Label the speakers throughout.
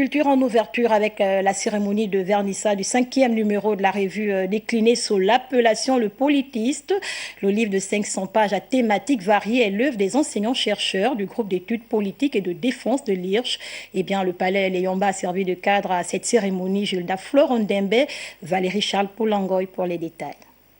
Speaker 1: culture en ouverture avec la cérémonie de vernissage du 5e numéro de la revue déclinée sous l'appellation Le Politiste. Le livre de 500 pages à thématiques variées est l'œuvre des enseignants-chercheurs du groupe d'études politiques et de défense de l'IRCH. Eh bien, le palais Léomba a servi de cadre à cette cérémonie. Gilda Florondembe, Valérie Charles Poulangoy pour les détails.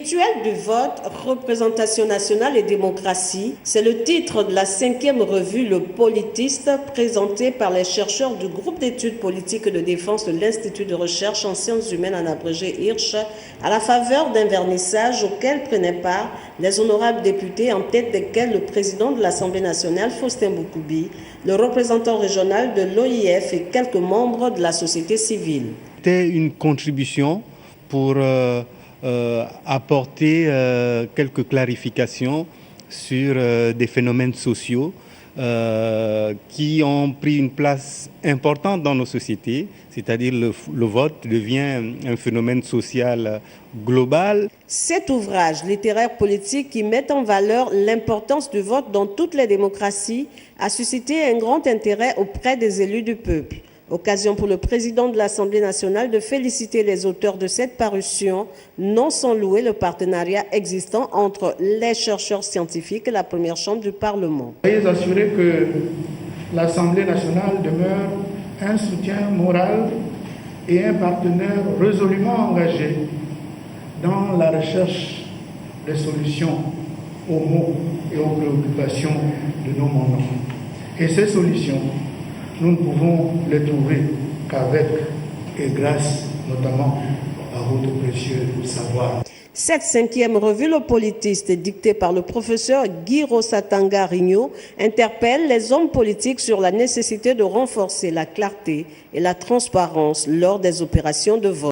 Speaker 2: Rituel de vote, représentation nationale et démocratie, c'est le titre de la 5e revue Le Politiste présentée par les chercheurs du groupe d'études politiques et de défense de l'Institut de recherche en sciences humaines en abrégé IRCH à la faveur d'un vernissage auquel prenaient part les honorables députés en tête desquels le président de l'Assemblée nationale Faustin Boukoubi, le représentant régional de l'OIF et quelques membres de la société civile.
Speaker 3: C'était une contribution pour apporter quelques clarifications sur des phénomènes sociaux qui ont pris une place importante dans nos sociétés, c'est-à-dire le vote devient un phénomène social global.
Speaker 2: Cet ouvrage littéraire politique qui met en valeur l'importance du vote dans toutes les démocraties a suscité un grand intérêt auprès des élus du peuple. Occasion pour le président de l'Assemblée nationale de féliciter les auteurs de cette parution, non sans louer le partenariat existant entre les chercheurs scientifiques et la première chambre du Parlement.
Speaker 4: Soyez assurés que l'Assemblée nationale demeure un soutien moral et un partenaire résolument engagé dans la recherche des solutions aux maux et aux préoccupations de nos moments. Et ces solutions, nous ne pouvons les trouver qu'avec et grâce notamment à votre précieux savoir.
Speaker 2: Cette 5e revue Le Politiste, dictée par le professeur Guy Rosatanga Rigno, interpelle les hommes politiques sur la nécessité de renforcer la clarté et la transparence lors des opérations de vote.